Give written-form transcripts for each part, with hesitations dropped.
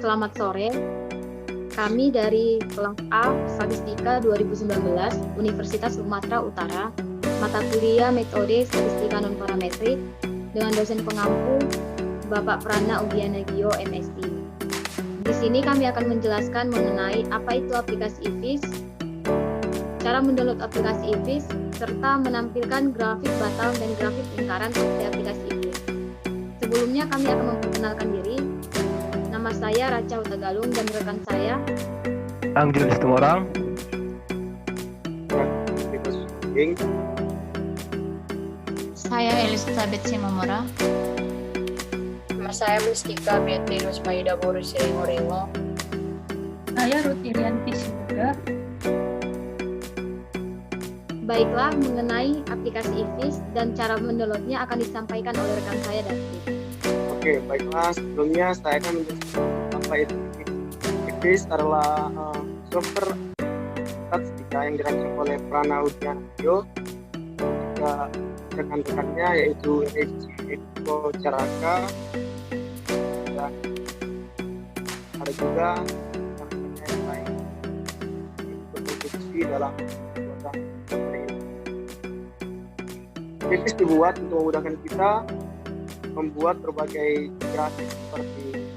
Selamat sore. Kami dari kelas A Statistika 2019 Universitas Sumatera Utara, mata kuliah Metode Statistika Non-Parametrik dengan dosen pengampu Bapak Prana Ugianagio MSc. Di sini kami akan menjelaskan mengenai apa itu aplikasi IFIS, cara mendownload aplikasi IFIS, serta menampilkan grafik batang dan grafik lingkaran pada aplikasi IFIS. Sebelumnya kami akan memperkenalkan diri. Nama saya Racha Hutagalung dan rekan saya Angel Situmorang. Saya Elizabeth Simamora. Nama saya Mustika Beatrice Maida Boris Ringo. Saya Ruth Irianti Sinuga. Baiklah, mengenai aplikasi IFIS dan cara mendownloadnya akan disampaikan oleh rekan saya David. Oke, baiklah. Sebelumnya saya akan menjelaskan apa itu IFIS. IFIS adalah software statistika yang dirancang oleh Prana Ugianagio dan rekan-rekannya yaitu Eko Caraka dan ada juga rekan-rekannya yang lain yang berkontribusi dalam pembuatan software ini. IFIS dibuat untuk memudahkan kita membuat berbagai grafik seperti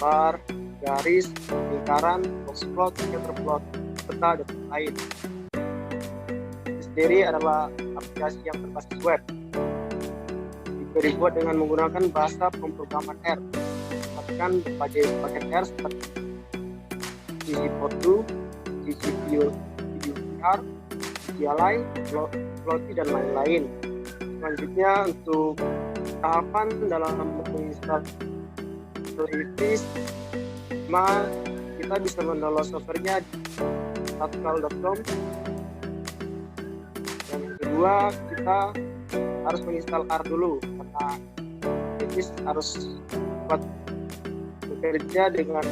bar, garis, lingkaran, box plot, scatter plot, peta, dan lain. Ini sendiri adalah aplikasi yang berbasis web. Juga dibuat dengan menggunakan bahasa pemrograman R. Menggunakan berbagai paket R seperti ggplot2, ggplot, ggli, plotly, dan lain-lain. Selanjutnya untuk tahapan dalam menginstal IFIS, kita bisa mendownload softwarenya di tatkal.com. Dan yang kedua, kita harus menginstal R dulu karena IFIS harus buat bekerja dengan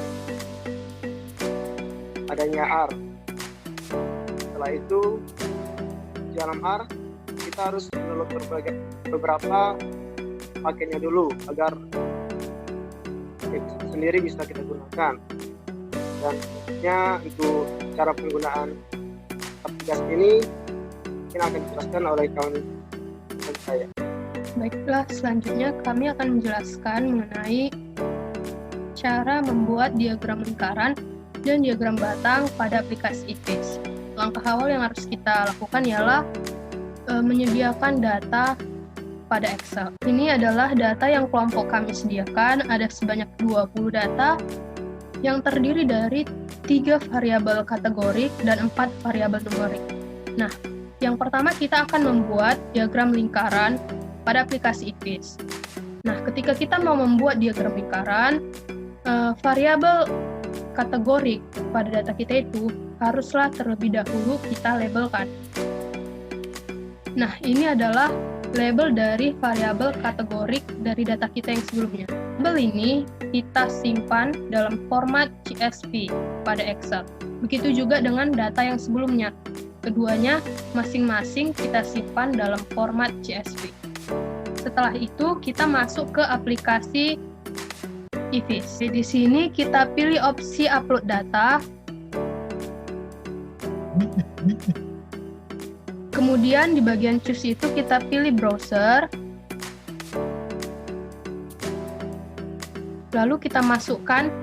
adanya R. Setelah itu, di dalam R kita harus mendownload beberapa paketnya dulu agar IFIS sendiri bisa kita gunakan. Dan selanjutnya untuk cara penggunaan aplikasi ini mungkin akan dijelaskan oleh kawan saya. Baiklah, selanjutnya kami akan menjelaskan mengenai cara membuat diagram lingkaran dan diagram batang pada aplikasi IFIS. Langkah awal yang harus kita lakukan ialah menyediakan data pada Excel. Ini adalah data yang kelompok kami sediakan, ada sebanyak 20 data yang terdiri dari 3 variabel kategorik dan 4 variabel numerik. Nah, yang pertama kita akan membuat diagram lingkaran pada aplikasi IFIS. Nah, ketika kita mau membuat diagram lingkaran, variabel kategorik pada data kita itu haruslah terlebih dahulu kita labelkan. Nah, ini adalah label dari variabel kategorik dari data kita yang sebelumnya. Label ini kita simpan dalam format CSV pada Excel. Begitu juga dengan data yang sebelumnya. Keduanya masing-masing kita simpan dalam format CSV. Setelah itu kita masuk ke aplikasi IFIS. Di sini kita pilih opsi upload data. Kemudian di bagian choose itu kita pilih browser. Lalu kita masukkan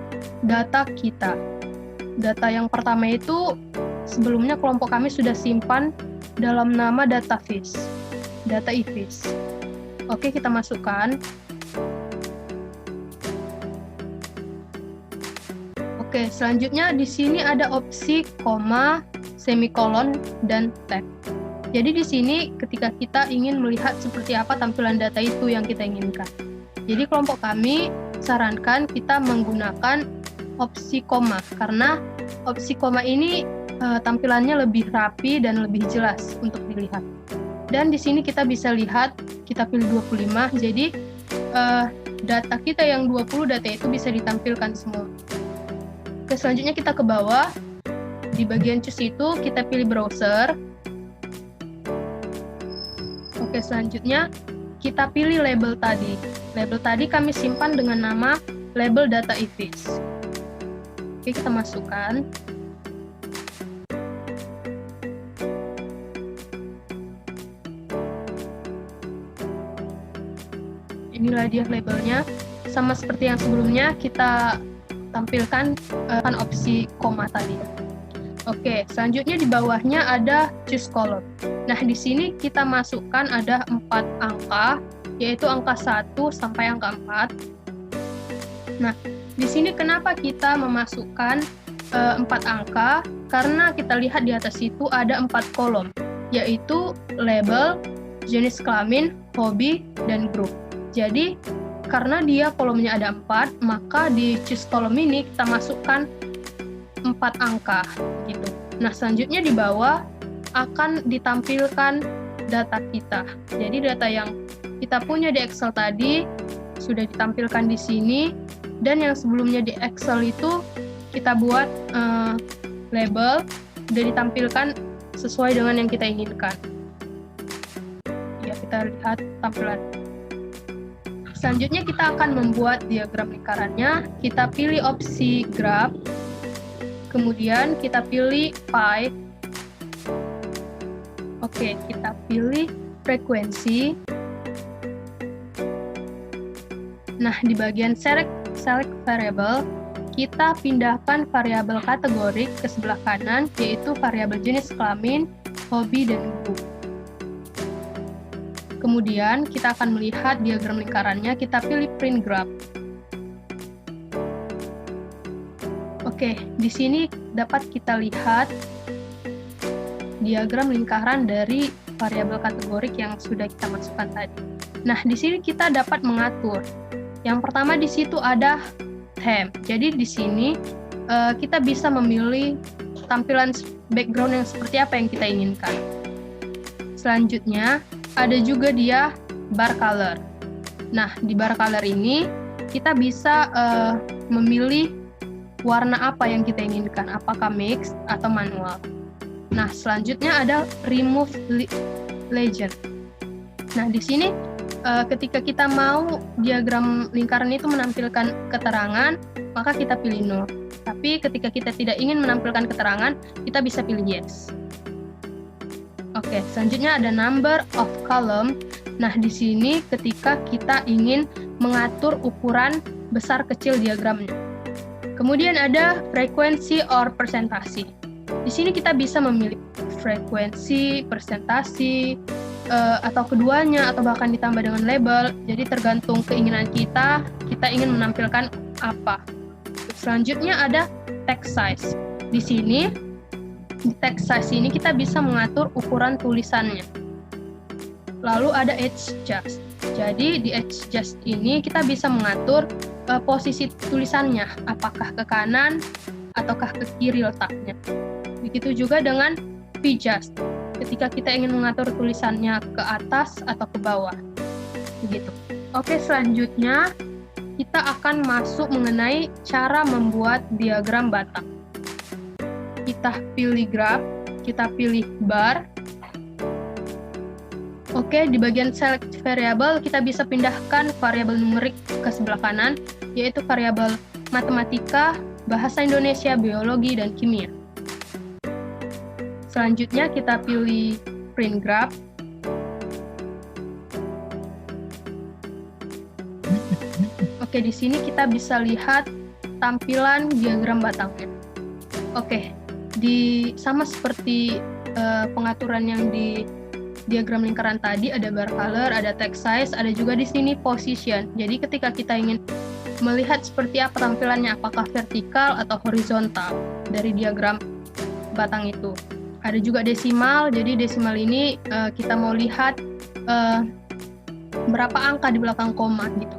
data kita. Data yang pertama itu sebelumnya kelompok kami sudah simpan dalam nama database, data IFIS. Oke, kita masukkan. Oke, selanjutnya di sini ada opsi koma, semikolon, dan tab. Jadi di sini ketika kita ingin melihat seperti apa tampilan data itu yang kita inginkan. Jadi kelompok kami sarankan kita menggunakan opsi koma karena opsi koma ini tampilannya lebih rapi dan lebih jelas untuk dilihat. Dan di sini kita bisa lihat, kita pilih 25, jadi data kita yang 20 data itu bisa ditampilkan semua. Oke, selanjutnya kita ke bawah. Di bagian choose itu kita pilih browser. Oke, selanjutnya kita pilih label tadi. Label tadi kami simpan dengan nama label data IFIS. Oke, kita masukkan. Inilah dia labelnya. Sama seperti yang sebelumnya, kita tampilkan opsi koma tadi. Oke, selanjutnya di bawahnya ada choose column. Nah, di sini kita masukkan ada 4 angka, yaitu angka 1 sampai angka 4. Nah, di sini kenapa kita memasukkan 4 angka? Karena kita lihat di atas itu ada 4 kolom, yaitu label, jenis kelamin, hobi, dan grup. Jadi, karena dia kolomnya ada 4, maka di choose kolom ini kita masukkan 4 angka gitu. Nah, selanjutnya di bawah akan ditampilkan data kita. Jadi data yang kita punya di Excel tadi sudah ditampilkan di sini, dan yang sebelumnya di Excel itu kita buat label, sudah ditampilkan sesuai dengan yang kita inginkan. Ya, kita lihat tampilan. Selanjutnya kita akan membuat diagram lingkarannya. Kita pilih opsi graph, kemudian kita pilih pie. Oke, kita pilih frekuensi. Nah, di bagian select variable, kita pindahkan variabel kategorik ke sebelah kanan, yaitu variabel jenis kelamin, hobi, dan grup. Kemudian kita akan melihat diagram lingkarannya, kita pilih print graph. Oke, di sini dapat kita lihat diagram lingkaran dari variabel kategorik yang sudah kita masukkan tadi. Nah, di sini kita dapat mengatur. Yang pertama di situ ada theme. Jadi di sini kita bisa memilih tampilan background yang seperti apa yang kita inginkan. Selanjutnya ada juga dia bar color. Nah, di bar color ini kita bisa memilih warna apa yang kita inginkan, apakah mix atau manual. Nah, selanjutnya ada remove legend. Nah, di sini ketika kita mau diagram lingkaran itu menampilkan keterangan, maka kita pilih no. Tapi ketika kita tidak ingin menampilkan keterangan, kita bisa pilih yes. Oke, selanjutnya ada number of column. Nah, di sini ketika kita ingin mengatur ukuran besar kecil diagramnya. Kemudian ada frekuensi or persentasi. Di sini kita bisa memilih frekuensi, persentasi, atau keduanya, atau bahkan ditambah dengan label. Jadi tergantung keinginan kita ingin menampilkan apa. Selanjutnya ada text size. Di sini, di text size ini kita bisa mengatur ukuran tulisannya. Lalu ada edge adjust. Jadi di edge adjust ini kita bisa mengatur posisi tulisannya, apakah ke kanan ataukah ke kiri letaknya. Begitu juga dengan V-adjust, ketika kita ingin mengatur tulisannya ke atas atau ke bawah. Begitu. Oke, selanjutnya kita akan masuk mengenai cara membuat diagram batang. Kita pilih graph, kita pilih bar. Oke, di bagian select variable kita bisa pindahkan variabel numerik ke sebelah kanan, yaitu variabel matematika, bahasa Indonesia, biologi, dan kimia. Selanjutnya kita pilih print graph. Oke, di sini kita bisa lihat tampilan diagram batangnya. Oke, sama seperti pengaturan yang di diagram lingkaran tadi, ada bar color, ada text size, ada juga di sini position. Jadi ketika kita ingin melihat seperti apa tampilannya, apakah vertikal atau horizontal dari diagram batang itu. Ada juga desimal, jadi desimal ini kita mau lihat berapa angka di belakang koma gitu.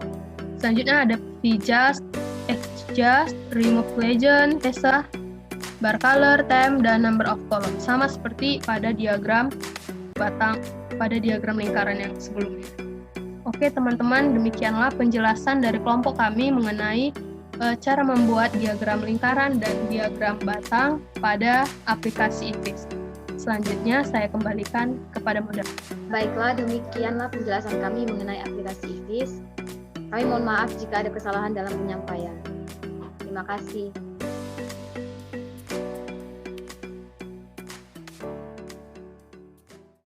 Selanjutnya ada V-adjust, X-adjust, remove legend, ESA, bar color, theme, dan number of column. Sama seperti pada diagram batang, pada diagram lingkaran yang sebelumnya. Oke teman-teman, demikianlah penjelasan dari kelompok kami mengenai cara membuat diagram lingkaran dan diagram batang pada aplikasi IFIS. Selanjutnya saya kembalikan kepada moderator. Baiklah, demikianlah penjelasan kami mengenai aplikasi IFIS. Kami mohon maaf jika ada kesalahan dalam penyampaian. Terima kasih.